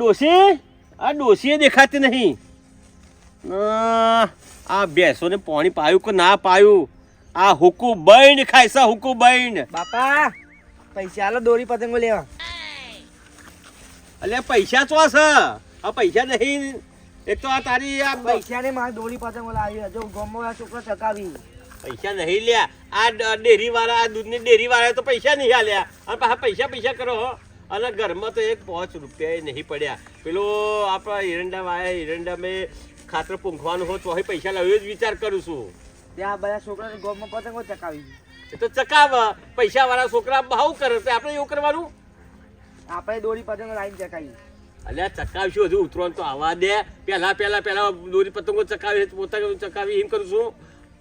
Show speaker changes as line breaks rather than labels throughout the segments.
ડોશી દેખાતી નહીં. આ ભેંસોને પાણી પાયું કે ના પાયું? આ હુકુ બૈન ખાય છે, હુકુ બૈન.
બાપા પૈસા આલો દોરી પતંગો લેવા.
અલ્યા પૈસા ચો છે? આ પૈસા નહીં. એક તો આ તારી આ
પૈસા ને મારે દોરી પતંગો લાવી. જો ગમો છોકરો ચકાવી
પૈસા નહીં લ્યા. આ ડેરી વાળા, આ દૂધની ડેરી વાળા તો પૈસા નહીં આલ્યા. અને પાછા પૈસા કરો હો. અને ઘરમાં તો એક 5 રૂપિયા નહીં પડ્યા. પેલો આપણા હિરંડા વાળા હિરંડા મેં ખાતર પૂંખવાનું હોય તો પૈસા લાવ્યો જ વિચાર કરું છું.
ત્યાં બધા છોકરાને ગોમમાં પતંગો ચકાવી.
એ તો ચકાવ. પૈસા વાળા છોકરા બહુ કરે તો આપણે એવું કરવાનું.
આપણે દોરી પતંગો લાવીને ચકાવી.
અલ્યા ચકાવશું હજુ ઉતરવાનું તો આવવા દે. પહેલા દોરી પતંગો ચકાવી પોતા ચકાવી એમ કરું છું.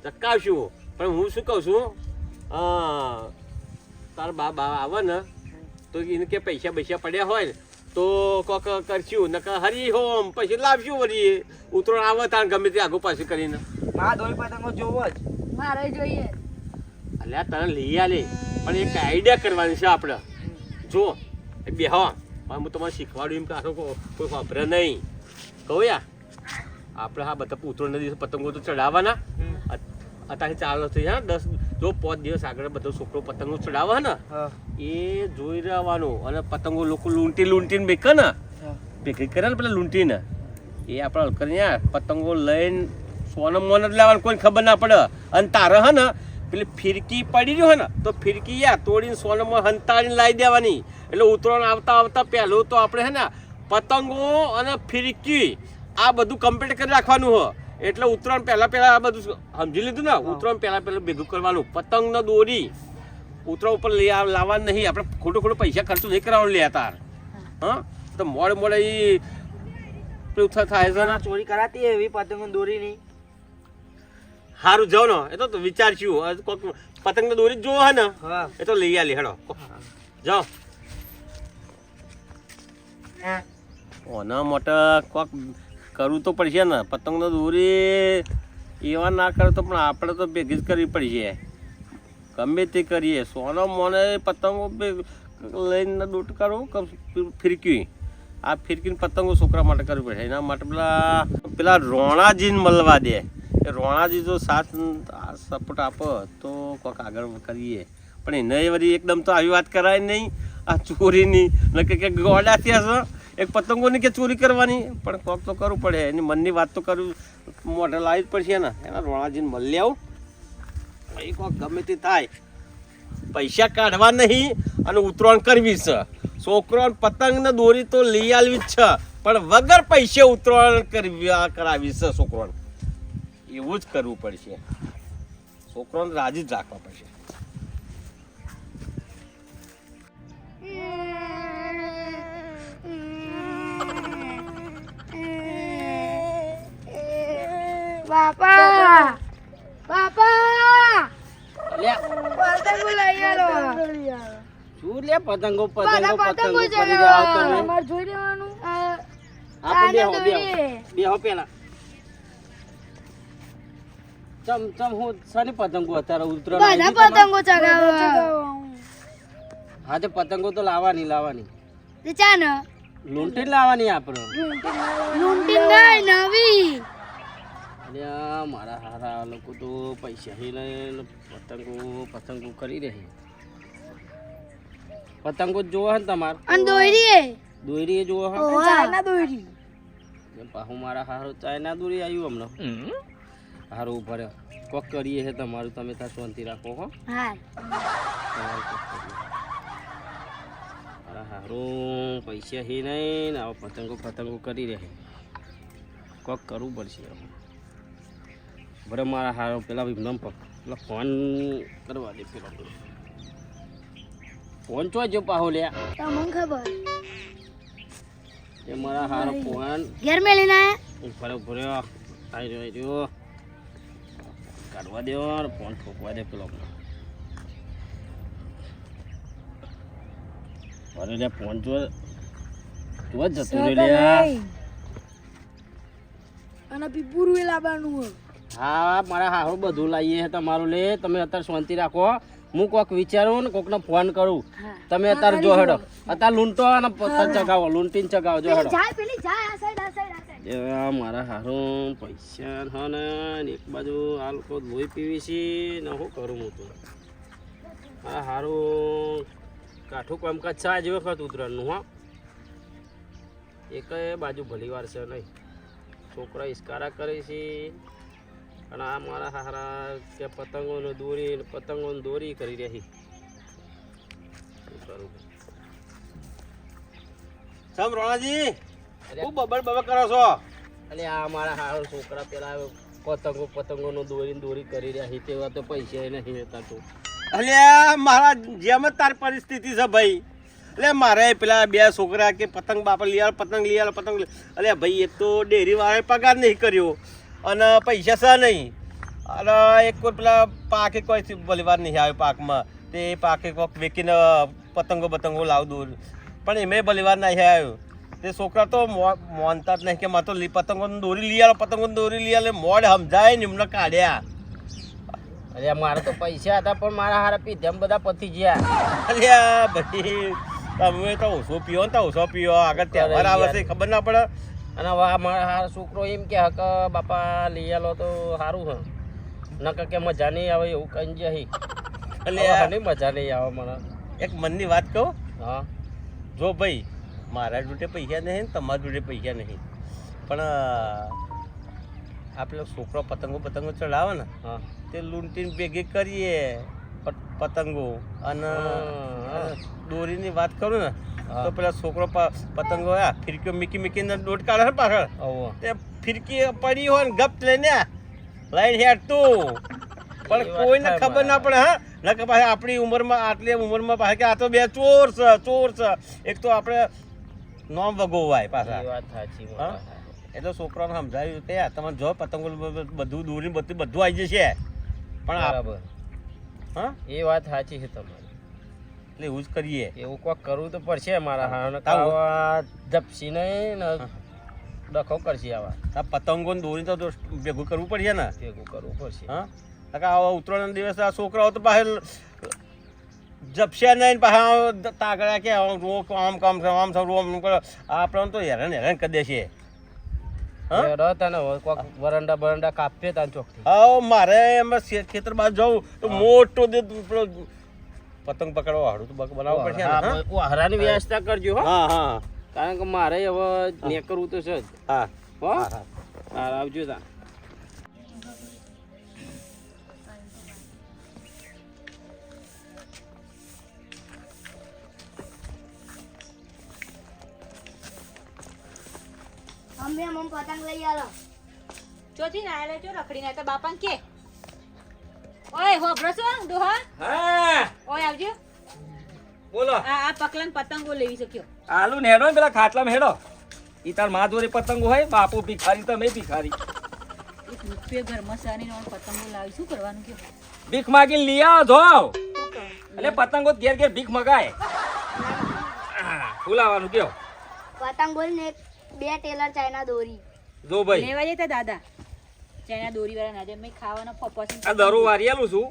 ચકાવશું. પણ હું શું કહું છું, તારા બા આવે ને તો એને કે પૈસા પડ્યા હોય ને તો કોક કરશું ને હરી હોમ પછી લાવશું. વળી ઉતરણ આવે તાર ગમે તે આગુ પાછું કરીને.
મારા દોરી પતંગો જોવો જ
મારે જોઈએ.
અલ્યા તને લઈ આલે પણ એક આઈડિયા કરવાની છે આપણે. જો બેહો હું તમારે શીખવાડું એમ કાઢો કોઈ વાપરે નહીં કહું યાર. આપણે હા બધા ઉતરણના દિવસે પતંગો તો ચડાવવાના. અત્યારે ચાલો થઈ હા 10 જો 5 દિવસ આગળ બધો છોકરો પતંગો ચડાવે ને એ જોઈ રહેવાનું. અને પતંગો લોકો લૂંટીને બેકે ને ભેગી કરે ને પેલા લૂંટીને એ આપણે કરીને યાર પતંગો લઈને સોનમ મોન જ લાવવાનું, કોઈ ખબર ના પડે. અને તારે હે ને પેલી ફિરકી પડી રહ્યો હોય ને તો ફિરકી યાર તોડીને સોનમાં હંતાડીને લાવી દેવાની. એટલે ઉતરણ આવતા પહેલું તો આપણે હે ને પતંગો અને ફિરકી આ બધું કમ્પ્લીટ કરી રાખવાનું હોય. એટલે ઉતરણ પહેલા આ બધું સમજી લીધું ને. ઉતરણ પહેલા ભેગું કરવાનું. પતંગ ને દોરી ઉતરણ ઉપર લાવવાનું નહીં. આપણે ખોટું પૈસા ખર્ચો નહીં કરવાનું લે તાર. હા તો મોડે એ પેલું થાય છે ને
ચોરી કરાતી એવી પતંગો દોરી નહીં.
સારું જાઓ ને એ તો વિચારશું. પતંગ ને દોરી જ જોવો હે ને એ તો લઈ આલી હેડો જાઓ. ઓના મોટા કોક કરવું તો પડશે ને. પતંગ ને દોરી એવા ના કરે તો પણ આપણે તો ભેગી જ કરવી પડશે. ગમે તે કરીએ સોના મોને પતંગો લઈને દોટ કરો ફિરકી. આ ફિરકીને પતંગો છોકરા માટે કરવી પડે. એના માટે પેલા રોણાજીને મળવા દે. એ રોણાજી જો સાથ સપોર્ટ આપો તો કોઈક આગળ કરીએ. પણ એને વળી એકદમ તો આવી વાત કરાય નહીં. આ ચોરીની નક્કી કે ગોડા થયા છે એક પતંગોની કે ચોરી કરવાની. પણ કોક તો કરવું પડે. એની મનની વાત તો કરવું મોઢે લાવી જ પડશે ને. એના રોણાજીને મળી આવું એ કોક ગમે તે થાય. પૈસા કાઢવા નહીં અને ઉતરાણ કરવી છે. છોકરો પતંગ ને દોરી તો લઈ આવવી જ છે પણ વગર પૈસે ઉતરાણ કરાવી છે. છોકરોને એવું જ કરવું પડશે. છોકરોને રાજી જ રાખવા પડશે.
બાપા
પતંગો લઈ આલો. શું લે પતંગો
જોઈ લેવાનું.
બેહો પેલા ચમ હું સારી પતંગો અત્યારે ઉતરણ
પતંગો ચગાવો.
હા તે પતંગો તો લાવવાની
લૂંટી
લાવવાની આપણે.
નવી
અલ્યા મારા હારા લોકો તો પૈસા લઈને પતંગો કરી રહે. પતંગો જોવો હે ને તમારે? દોરી જોવો હે?
ચાઇના દોરી.
પાછું મારા હારો ચાઇના દોરી આવ્યું હમણાં. હારું ભરે કોક કરીએ છે તમારું. તમે ત્યાં શાંતિ રાખો હો. મારા હારું પૈસા હે નહીં ને આવા પતંગો કરી રહે. કોક કરવું પડશે. ભરે મારા હારો પેલા પેલા ફોન કરવા દે. પેલો ફોન ચો જો પાહો લે
તમને ખબર
એ મારા હારો ફોન
ઘેર મેલીને
ભરે આવી રહ્યો કાઢવા દે ફોન ઠોકવા દે. પેલો ભરે લે ફોન જો જતું રે લે.
અને પીપુરું લાવવાનું.
હા મારા હારું બધું લાવીએ તમારું લે. તમે અત્યારે શાંતિ રાખો. હું કોક વિચારું ને કોકને ફોન કરું
હા.
તમે અત્યારે જો હેડો અત્યારે લૂંટો અને પથ્થર ચગાવો લૂંટીને ચગાવો જો હેડો
પેલી જાય આ સાઈડ
એ આ મારા હારું પૈસા હા ને એક બાજુ આ લોકો લોહી પીવી છે ને શું કરું હું તો આ હારું કાઠું કામકાજ છે આજે વખત ઉતરાણનું હા એક બાજુ ભલી વાર છે નહીં છોકરા ઇસ્કારા કરે છે અને આ મારા હારા કે પતંગોને દોરી કરી રહી શું કરું
સમ રોણાજી ખૂબ બબડ કરો છો
એટલે આ મારા હારો છોકરા પેલા પતંગોનો દોરી કરી રહ્યા છે તેવા તો પૈસા નહીં લેતા તું
અલ્યા મારા જેમ જ તારી પરિસ્થિતિ છે ભાઈ એટલે મારે પેલા બે છોકરા કે પતંગ બાપા લઈ આવે પતંગ લઈ આવે અલ્યા ભાઈ એક તો ડેરી વાળાએ પગાર નહીં કર્યો અને પૈસા છે નહીં અને એક કોઈ પેલા પાકે કોઈ ભલીવાર નહીં આવે પાકમાં તે પાકે કોઈક વેચીને પતંગો લાવ દઉં પણ એમાં ભલીવાર નહીં આવ્યો તે છોકરા તો માનતા જ નહીં કે મારે તો પતંગોની દોરી લઈ આવે મોડ સમજાય ને એમને કાઢ્યા
અરે મારે તો પૈસા હતા પણ મારા હારા પીધેમ બધા પતી ગયા
અલ્યા ભાઈ તમે તો ઓછો પીઓ ને તો ઓછો પીઓ આગળ તહેવાર આવે છે ખબર ના પડે
અને વાહ મારા હારા છોકરો એમ કે હક બાપા લઈ આલો તો સારું છે નકર કે મજા નહીં આવે એવું કઈ જઈ એટલે મજા નહીં આવે મને
એક મનની વાત કહું
હા
જો ભાઈ મારા જોડે પૈસા નહીં ને તમારા જોડે પૈસા નહીં પણ આપણે છોકરો પતંગો ચડાવે ને
હા
તે લૂંટીને ભેગી કરીએ પતંગો અને દોરીની વાત કરું ને તો પેલા છોકરો પતંગો ફિરકીઓ મીકીને દોટ કાઢે પાછળ તે ફિરકી પડી હોય ને ગપ લઈને લાઈન હેડ તું પણ કોઈને ખબર ના પડે હા ન કે પાછા આપણી આટલી ઉંમરમાં પાછા કે આ તો બે ચોર છે એક તો આપણે નોમ વગોવાય પાછા
એ વાત સાચી
હા એટલે છોકરાને સમજાવ્યું કે તમે જો પતંગો બધું દોરી બધું આવી જશે પણ
બરાબર
હા
એ વાત સાચી છે તમારી
એટલે એવું જ કરીએ
એવું કોક કરવું તો પડશે મારા હા જપસી નહીં ને ડખો કરશે આવા
આ પતંગો દોરી તો ભેગું કરવું પડશે ને
ભેગું કરવું પડશે
હા આવા ઉત્તરાયણ દિવસ આ છોકરાઓ તો પાછળ જપશે નહીં પાછા તાગડા કે આમ કામ રોમ આપણે તો હેરાન કરી દેશે
વરંડા કાપે તાન ચોકથી
હા મારે એમાં ખેતર બાજુ જવું તો મોટો પતંગ પકડવા હાડું તો બનાવવું પડશે
હરાની વ્યવસ્થા કરજો
હા હા
કારણ કે મારે હવે નેકરવું તો છે જ
હા
હો આવજો તા
મમ્મી પતંગ લઈ આલો
ચોથી ના આલે ચો રખડી ના તો બાપાને કે ઓય હોબરો છો દોહા
હા
ઓય આવજો
બોલો
આ પકલન પતંગો લેવી શક્યો
આલુ ને હેડો ને પેલા ખાટલામાં હેડો ઈ તાર માધોરી પતંગો હોય બાપુ ભિખારી તમે ભિખારી
એક રૂપિયા ઘરમાં સાની નો પતંગો લાવી શું કરવાનું કે
ભીખ માગીને લઈ આવો જો એટલે પતંગો ઘેર ઘેર ભીખ મગાય ફૂલાવાનું કયો
પતંગ બોલ ને બે ટેલર ચાઇના દોરી
જો ભાઈ
લેવા જતા દાદા ચાઇના દોરી વાળા ના જે મેં ખાવાનો ફપસી
આ દરો વારિયાલું છું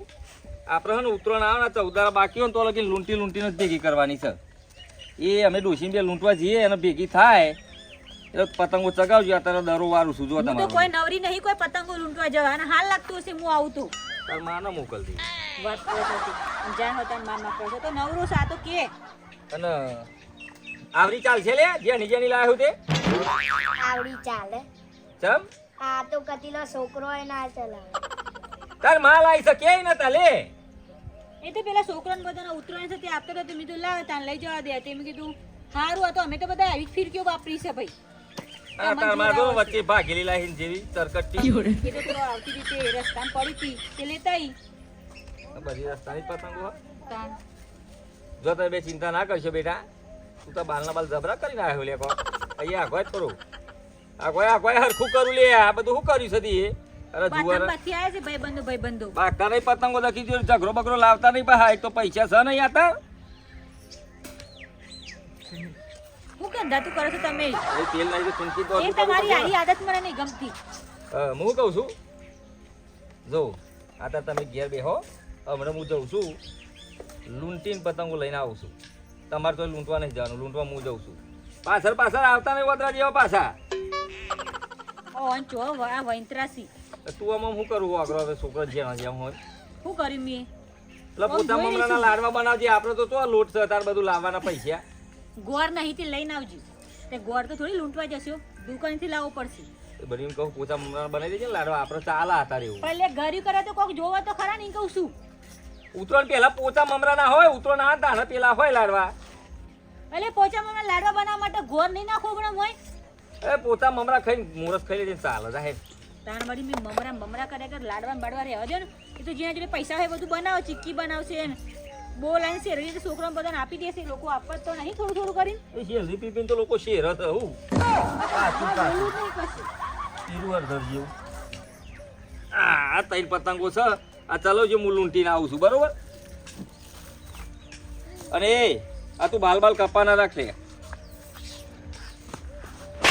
આપણે હે ને ઉતરણ આવે ને 14 બાકી હોય ને તો લગી લૂંટીને જ ભેગી કરવાની છે એ અમે ડોશી બે લૂંટવા જઈએ અને ભેગી થાય એટલે પતંગો ચગાવજો અત્યારે દરો વારું છું જો
હું તો
તમારું
કોઈ નવરી નહીં કોઈ પતંગો લૂંટવા જવા અને હાલ લાગતું હશે હું આવું તું
તાર માને મોકલતી
વાત કરો છો જ્યાં હતા મામા કહો છો તો નવરો સા તો કે
અને આવરી ચાલશે લે જેની જેની લાવ્યો તે
આવડી ચાલે
ચમ
આ તો કતીલો છોકરો એ ના ચલાવે
તાર માલ આવી શકે ન તાલે
એ તો પેલા છોકરાને બધાને ઉતરાણ છે તે આપતા હતા મેં તો લાવ તાન લઈ જવા દે તે મેં કીધું સારું હતો અમે તો બધા આવી જ ફિરકીઓ વાપરી છે ભાઈ
આ તાર માર જો વચ્ચે ભાગેલી લાહીન જેવી તરકટી
એ તો પેલો આવતી રીતે રસ્તામાં પડી હતી તે લેતા આવી
બધી રસ્તાની પતંગો
તાન
જો તમે બે ચિંતા ના કરશો બેટા તું તો બાલના બાલ જબરા કરીને આવ્યો લે કો અહીંયા આગળ થોડું આગળ હરખું કરું લે આ બધું શું કર્યું છે દી અરે જુવાર
બાથી આવ્યા છે ભાઈબંધો
બાકા નહીં પતંગો દખી જો ઝઘરો બગરો લાવતા નહીં પા એક તો પૈસા છે નહીં આતા
હું ધંધા તું કરો છો તમે
એ તેલ નહીં તો ચૂંકી તો
એ તમારી આરી આદત મને નહીં ગમતી
હું કહું છું જો આ તો તમે ઘેર બેહો હમણાં હું જઉં છું લૂંટીને પતંગો લઈને આવું છું. તમારે તો લૂંટવા નહીં જવાનું, લૂંટવા હું જઉં છું. પાછળ પાછળ આવતા નહીં વતરા જેવા પાછા.
ઓન ચો આ વૈંત્રાસી
તું આમાં શું કરું આગળ હવે છોકરો જેવા જેમ હોય
શું કર્યું મેં
એટલે પોતા મમરાના લાડવા બનાવજે. આપણે તો શું લોટ છે તાર બધું લાવવાના પૈસા.
ગોળ નહીં તે લઈને આવજો તે ગોળ તો થોડી લૂંટવા જશો દુકાનથી લાવવો પડશે
એ બધી એમ કહું પોતા મમરા બનાવી દેજે ને લાડવા. આપણે ચાલા હતા એવું.
પહેલે ગર્યું કરે તો કોક જોવા તો ખરા નહીં કહું છું
ઉત્તરાયણ પેલા પોતા મમરા ના હોય, ઉત્તરાયણ ના હતા ને પેલા હોય લાડવા.
એટલે પોચામાં લાડવા બનાવવા માટે ગોળ નહીં નાખવો પણ હોય
એ પોતા મમરા ખાઈને મુરસ ખાઈ લેજે ચાલે જાય.
તાણ વળી મેં મમરા કરે કે લાડવા બાડવા રહેવા દે ને એ તો જ્યાં જોડે પૈસા હોય બધું બનાવો ચીક્કી બનાવશે ને બોલ અને શેરડી તો છોકરાને બધાને આપી દેશે લોકો આપવા તો નહીં થોડું થોડું કરીને
એ શેરડી પીપીને તો લોકો શેર હતા હું
બોલવું જ નહીં કશું
તીરું અડધર જેવું. આ ત્રણ પતંગો છે. આ ચાલો જે હું લૂંટીને આવું છું બરોબર. અને આ તું બાલ બાલ કપાના રાખ લે.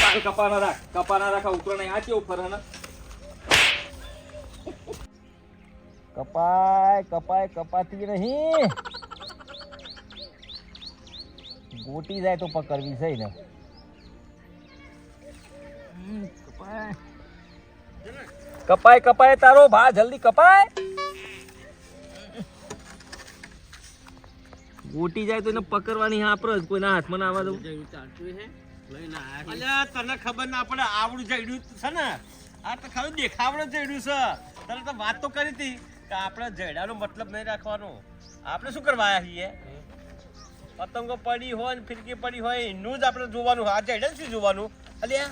બાલ કપાના રાખ, કપાના રાખ. ઉતરણ આ કેવું ફરે ને કપાય કપાય કપાતી નહીં. ગોટી જાય તો પકડવી છે ને. કપાય કપાય કપાય તારો ભા જલ્દી કપાય. ગોટી જાય તો એને પકડવાની આપણે જ કોઈના હાથમાં ના આવવા દઉં.
ચાલતું હે લઈને આયા
અલ્યા તને ખબર ના પડે આવડું જડ્યું છે ને આ તો ખાલી દેખાવડું જડ્યું છે. તને તો વાત તો કરી હતી કે આપણે જડ્યાનો મતલબ નહીં રાખવાનો. આપણે શું કરવા આવ્યા છીએ? પતંગો પડી હોય ને ફિરકી પડી હોય એનું જ આપણે જોવાનું. આ જડ્યા શું જોવાનું? અલ્યા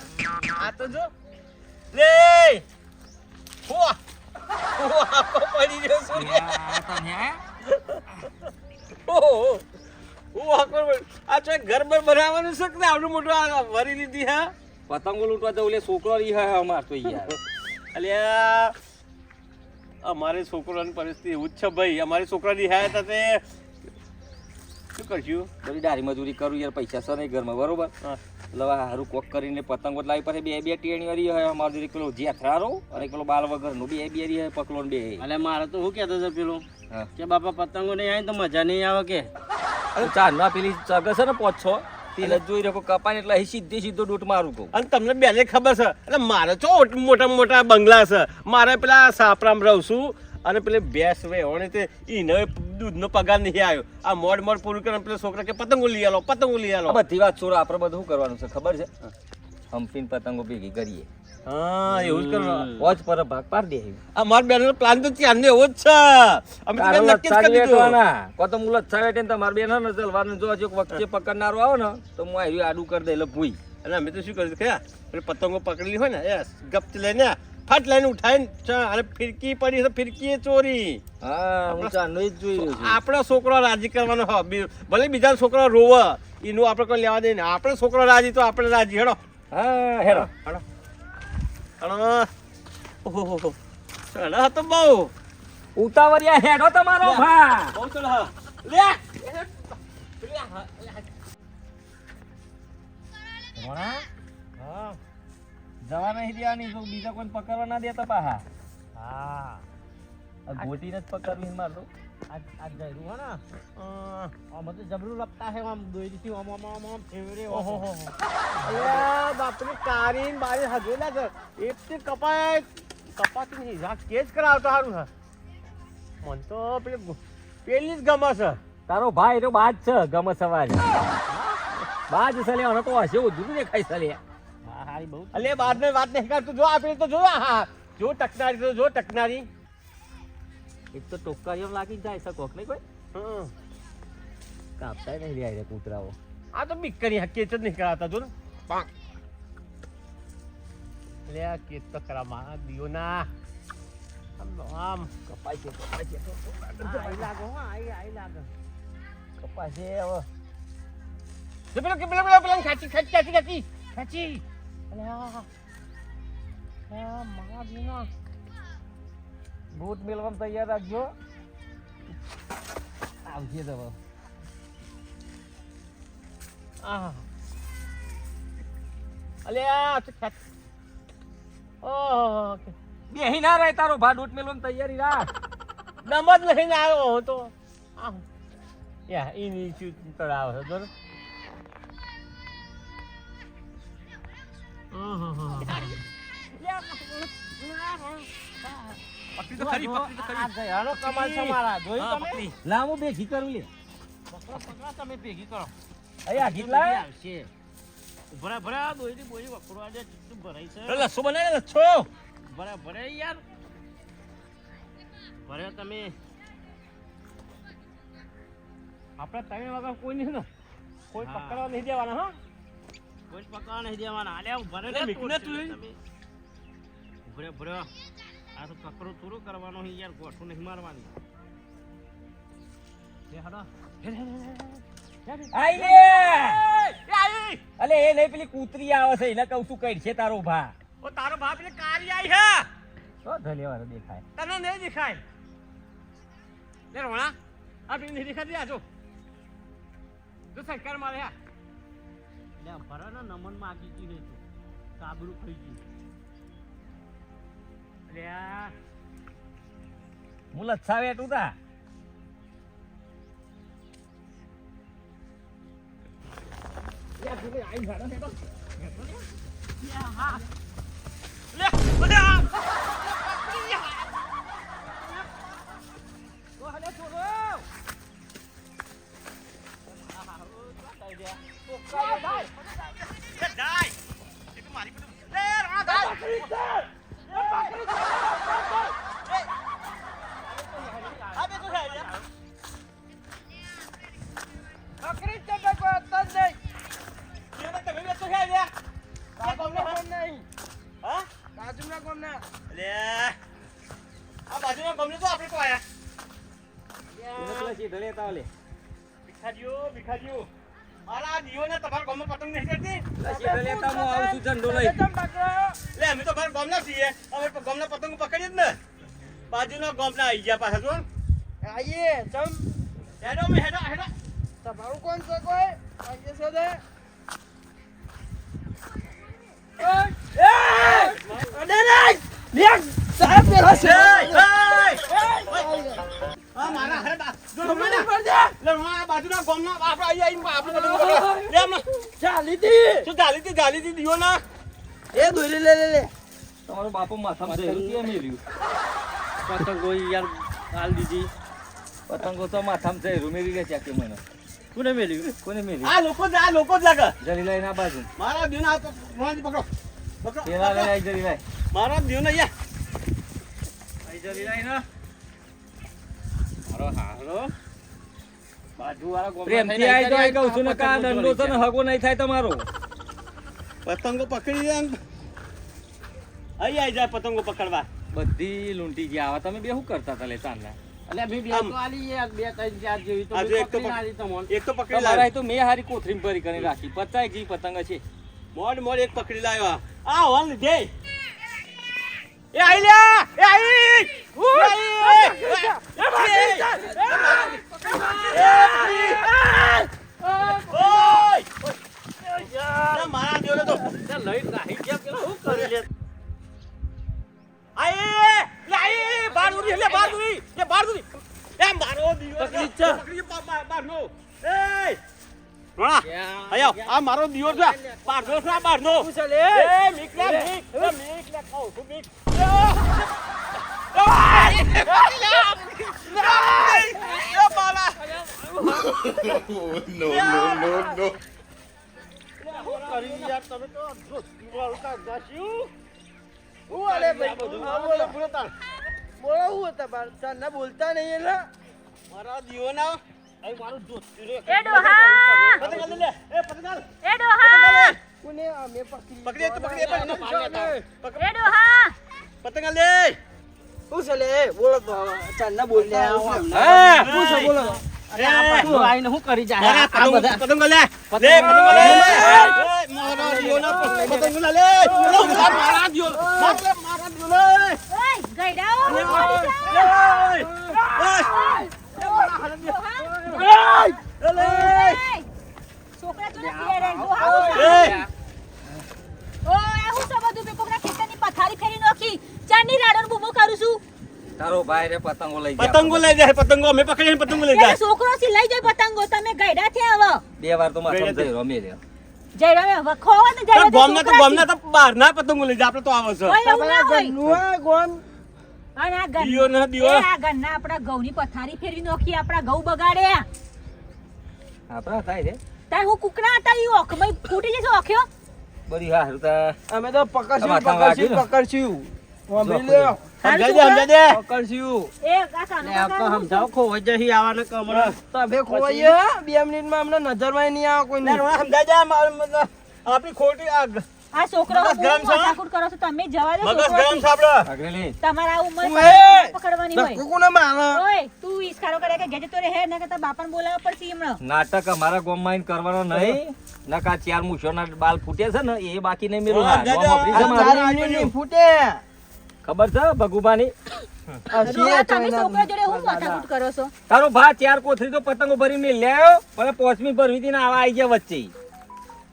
આ તો જો લે પડી રહ્યો છું. આ તો ઘર બર બનાવવાનું છે કે આવડું મોટું આ વરી લીધી હા
પતંગો લૂંટવા જવું લે છોકરો રહી હે અમાર તો યાર.
અલ્યા અમારે છોકરાની પરિસ્થિતિ એવું જ છે ભાઈ. અમારી છોકરાની હાય તે શું કરશું?
બધી દારી મજૂરી કરું યાર, પૈસા છે નહીં ઘરમાં બરોબર. એટલે હારું કોક કરીને પતંગો લાવી પછી બે બે ટેણી રહી હોય અમારો જોડે. પેલો જેથરારો અને પેલો બાલ વગરનો બે બે રહી હોય પકલો બે.
અલે મારે તો શું કહેતો હતો પેલો
હા.
કે બાપા પતંગો નહીં આવે તો મજા નહીં આવે કે
અરે ચાંદના પેલી ચગ છે ને 5-6 તેલ જોઈ રહ્યો કપાને એટલે અહીં સીધે સીધો ડૂટ મારું કહું.
અને તમને બેને ખબર છે એટલે મારે તો મોટા મોટા બંગલા છે. મારે પેલા સાપરામ રહું છું અને પેલે ભેંસ વેવણે તે એને દૂધનો પગાર નહીં આવ્યો. આ મોડ પૂરું કરીને પેલા છોકરા કે પતંગો લઈ આલો પતંગો લઈ આલો.
બધી વાત છોડો, આપણે બધું શું કરવાનું છે ખબર છે? હમ્પીને પતંગો ભેગી કરીએ.
હા એવું જ કરવાનું.
વોચ પર ભાગ પાડી દે.
આ મારા બેનનો પ્લાન તો ત્યારનો એવો જ છે. અમે તો બેન નક્કી જ કરી દીધું.
તો મુલત છાવે તમારે બેન ને ચલવાનું જો હજુ વખતે પકડનારો આવે ને તો હું આવ્યું આડું કરી દે એટલે ભૂઈ.
અને અમે તો શું કર્યું ખરા પેલી પતંગો પકડેલી હોય ને એ ગપચ લઈને ફાટ લઈને ઉઠાઈને અને ફિરકી પડી તો ફિરકી ચોરી.
હા હું ચાંદનો જ જોઈ રહ્યો છું.
આપણો છોકરો રાજી કરવાનો હો. ભલે બીજા છોકરા રોવે એનું આપણે કોઈ લેવા દે ને. આપણે છોકરો રાજી તો આપણે રાજી. હેડો
હા હેરો
હેડો હેડો. ઓહો ચડો તો બહુ
ઉતાવળિયા હેડો તમારો ભા.
બહુ ચડો હા. લે
હા જવા નહીં દેવાની, જો બીજા કોઈ પકડવા ના દેતા પાહા.
હા
આ ગોટીને જ પકડવી માર તો.
આજ જયરું હે ને આમાં તો જબરું લપતા હે આમ દોરીથી આમ આમ આમ આમ ફેવરે
ઓહો અલ્યા બાપની કારીન બારી હજુ લાગે એટલી કપાતી નહીં. જા કેસ કરાવતો સારું છે. મન તો પેલી જ ગમે છે.
તારો ભાઈ તો બાજ છે ગમે સવારે બાજ છે લે. અને તો હશે ઉધું દેખાય છે લે.
હારી બહુ
અલે બાદ ને વાત નહીં કરતું. જો આપેલી તો જો હા જો ટકનારી તો જો ટકનારી.
એક તો ટોકારીઓ લાગી જાય છે કોક નહીં કોઈ
હમ.
કાપતા નહીં લે આયરે કૂતરાઓ.
આ તો બીક કરી કેચ જ નહીં કરાવતા જો ને પાંક. અલે આ કેચ તો કરા માં દિયો ના આમ
કપાય છે
આઈ લાગો હા આઈ લાગે
કપાય છે હવે.
જો પેલો ખેંચી અલે આ મા દીના
બૂટ મેળવામાં તૈયાર રાખજો. આવશે તો
આ અલે આ તો ખેંચ. ઓહ
બેહી ના રહે તારો ભા બૂટ મેળવામાં તૈયારી રાખ.
દમ જ નહીં આવ્યો તો યા એની તળાવ છે બરોબર. પકડી તો ખરી, પકડી તો ખરી.
આ ગયાનો કમાલ છે મારા. જોયું
હા,
તમે?
પકડી.
લાવ હું ભેગી કરું લે
પકડો, પકડો, તમે ભેગી કરો.
અહીંયા કેટલા
આવશે. ભરા ભરા દોઈની બોઈ વખોડવા દે, ચૂપ ભરાઈ છે.
અરે લસ્સો બનાય ને, લસ્સો.
ભરા ભરે યાર. ભરે તમે.
આપણે ત્રણ વાગ્યા કોઈ નહીં ને, કોઈ
હા.
પકડવા નહીં દેવાના હા.
કોઈ જ પકડવા નહીં દેવાના. આલે આવું ભરે
અરે
ને
મીઠું ને
તોડશે
તું.
તમે. ભરે ભરે. આ તો પકડો થોડું કરવાનો છે યાર, ગોઠું નહીં મારવાની.
એ હાલો.
આઈ લે અલે એ નહીં પેલી કૂતરી આવે છે એને કહું છું કઈ છે તારો ભા
ઓ તારો બાપ ને કારી આઈ હે,
તો ધન્યવાદ દેખાય
તને નહીં દેખાય. લે રોણા, આ પેલી નહીં દેખાતી આ જો. જો સરકાર મારે હા.
લે ભરે ને નમન માગી ગઈ નહીં તો કાબરું ખાઈ ગયું.
લે આ
હું લચ્છાવે એટલું તા
લે ઓલે આ. લે ડાય. એ તો મારી પર. લે રોણા ડાય. આ બે તો છે યાર.
બકરી તમે કોઈ અતર નહીં.
કેને તમે બે તો છે યાર. આ કોમ
નહીં.
હા?
બાજુના કોમના.
લે આ બાજુના ગમલે તો આપણે તો આયા.
એને પેલા સીધો લેતા ઓલે
ભિખારીઓ મારા દીઓને તમારા ગામમાં પતંગ નહીં કરતી.
સીધો લેતા હું આવું છું ઝંડો લઈ
લે અમે તો મારા ગામના છીએ, અમે તો ગામના પતંગ પકડીએ જ ને. બાજુના ગામના આવી ગયા પાછા જો.
આઈએ ચમ
હેડો અમે હેડો હેડો.
તમારું કોણ છે કોઈ આઈએ છે દે
આ મારા હે બા જો રમવાના લે રમવા બાજુના ગામના આપણે આવી આવીને આપણે પતંગ પકડવા. લે હમણાં શું ગાલી હતી દીઓના.
તમારો બાપો માથામાં જઈ કે મેલ્યું
પતંગો યાર હાલ દીધી.
પતંગો તો માથામાં જઈ રૂમેરી ગયા ચાકે મને
કોને મેલ્યું?
કોને મેલ્યું
આ લોકો જ લાગે.
જરી લઈને આ બાજુ
મારા દીઓના રોણાજી પકડો પકડો.
પેલા લઈ આવી જરી લાઈ
મારા દીઓના યા
આવી જરી લાઈ ને
હારો હારો બાજુવાળા ગોમમાં
પ્રેમથી
થઈને
આવી
આવી
તો કહું છું ને કા દંડો છે ને હગો નહીં થાય તમારો
પતંગો પકડી દે ને. આવી જાય પતંગો પકડવા.
બધી લૂંટી ગયા આવા તમે બે શું કરતા હતા લે ચાંદલા
અલ્યા બે બે તો આલી યાર, બે ત્રણ ચાર જેવી તો
આજે
મેં
એક તો
પકડીને આલી તમને.
એક તો પકડી
તમારા
લાવ્યો.
તો મેં હારી કોથરીમ ભરી કરીને રાખી 50 જી પતંગ છે
મોડ એક પકડી લાવ્યો. આ હોલ લીધે. એ આઈ લ્યા એ આઈ મારા દીઓને તો
ત્યાં લઈ નાહી ગયા પેલા શું કરી લે?
આઈ બાર દૂરી લે બાર દૂરી એ બાર દૂરી એ મારો દીવો
પકડી જા.
પકડી બાર નો એ રોણા આયો આ મારો દીવો છે બાર નો છે આ બાર નો
શું છે લે?
એ મીક લે ખાઓ તું મીક
શું કરી યાર તમે તો જો વાળું કાઢતા છું.
હું આલે ભાઈ
બધું
હા, બોલો બોલો હું હતા બાર ચાંદના બોલતા નહીં એલા
મારા દીવો ના
અહીં મારું જોતું રે.
એ ડોહા
પતંગ લે એ પતંગ
એ ડોહા
કોને અમે પકડી
પકડી તો પકડી
એ ડોહા
પતંગ લે
શું છે લે બોલો તો હવે. ચાંદના બોલતા
હા
શું છે બોલો
અરે આ પાછું આઈને શું કરી જાય? આ
પતંગ
બધા
પતંગ લે લે પતંગ લે મારા દીવો ના પતંગ લે મારા દીવો મારા દીવો લે
ઓય ગઈડાઓ છોકરા તો નથી રે ડોહા ઓય હું તો બધું બે કોકના ખેતરની પથારી ફેરી નોખી ચાની રાડોન બૂમો કરું છું
તારો ભાઈ રે પતંગો લઈ જાય
પતંગો લઈ જાય પતંગો અમે પકડીને પતંગો લઈ
એટલે
જાય
છોકરો થી લઈ જાય પતંગો તમે ગયડા થયા આવો
2 વાર તો માથે જઈ રમે રે
જઈ રહ્યો ખોવા તો જઈ
ગોમના તો બહારના પતંગો લઈ જાય આપણે તો આવે છે
એવું ના હોય
ગન્નુઆ ગોમ
અને આ ગન
દિયો ના દિયો.
આ ગન્ના આપણા ઘઉંની પથારી ફેરવી નોખી આપણા ઘઉં બગાડે
આપણા થાય છે
તાર હું કુકડા હતા ઈ ઓખમાં ફૂટી જશે ઓખ્યો
બધી હારું તા
અમે તો પકડશું
માથા વાગ્યું ને?
પકડશું વાંભળી લ્યો.
સમજાય દે
પકડશું
એ આ કાનો
સમજાવો ખોવાઈ જશે આવવાના કમરા
તમે ખોવાઈએ 2 મિનિટમાં અમને નજરમાં નહીં આવે કોઈ
સમજાય જાય આપણી ખોટી આગ
આ છોકરો
મગજ ગરમ છે?
માથાકૂટ કરો છો તમે જવા દો
મગજ
છોકરો
ગરમ છે આપણે
આગળની
તમારા આ ઉંમર
ઓય!
પકડવાની હોય
ધક્કો કોને મારે
ઓય તું ઈસકારો કરે કે ગેજે તોરે હે ને કે તાર બાપાને બોલાવવા પડશે હમણાં
નાટક અમારા ગામમાં આઈને કરવાનો નહીં નકા 4 મૂછોના બાલ ફૂટે છે ને એ બાકી નહીં મેલું
હા,
ના
જાજા.
ગામ વાપરી છે
આ
મારું.
તારી ઈંડની ફૂટે
ખબર છે ભગુબાની
આ
ડોહા,
છીએ
તમે
ચાઇના.
છોકરા જોડે હું માથાકૂટ કરો છો
તારો ભા 4 કોથળી તો પતંગો ભરી મેં લેવો પણ 5મી ભરવી હતી ને આવા આવી ગયા વચ્ચે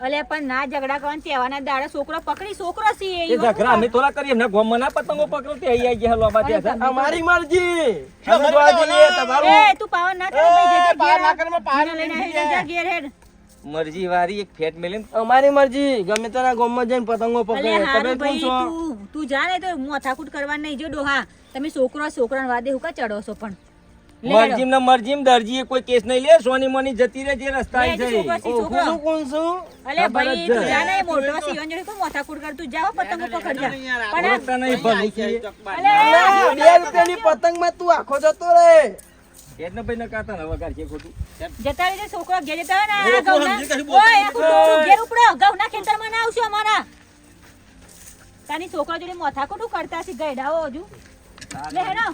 અલે પણ ના ઝઘડા કરવાના તહેવારના દાડે છોકરો પકડી છોકરો છે
એ ઝઘડા અમે થોડા કરીએ એમના ગામમાં ના પતંગો પકડો તે અહીં આવી ગયા લોબા ત્યાં છે.
અમારી મરજી
શું
અમે જોવા જઈએ તમારું
એ તું પાવન ના કરે ભાઈ જજે
પાર ના
ઘેર
કરે, પાર
મને લઈને આવી જજે ઘેર હેડ
મરજી વાળી એક ફેટ મેલીને
અમારી મરજી ગમે તેના ગામમાં જઈને પતંગો
અલે
પકડે તમે
હારું
કોણ
ભાઈ
છો
તું જા ને તો માથાકૂટ કરવા નહીં જો ડોહા તમે છોકરાને વાદે હું કા ચડો છો પણ લે હેડો.
મરજીમ ને મરજીમ દરજીએ કોઈ કેસ નહીં લે સોની મોની જતી રહે જે રસ્તા
લે,
આવી
જે છોકરો
જાય
છે, છોકરો.
હું કોણ છું
અલે
ખબર
ભાઈ
જ
તું
છે.
જા ને મોટો સિયોન જોડે કોઈ માથાકૂટ કર તું જાઓ પતંગો પકડ જા પણ
ઓળખતા નહીં ભલું છે.
અલે
ના, 2 રૂપિયાની પતંગમાં તું આખો જતો રહે
એટલે ભાઈ નકાતા ને વગાડ છે ખોટું
જતા રહેજે છોકરો ઘેર જતા હોય ને આ
એ લોકો
ઘઉંના
સમજી કશું બોલતા
ઓય આખું ટોળું ઘેર ઉપડો ઘઉંના ખેતરમાં ના આવશે અમારા તાની છોકરા જોડે માથાકૂટ કરતા છે ગયડાઓ હજુ લે હેડો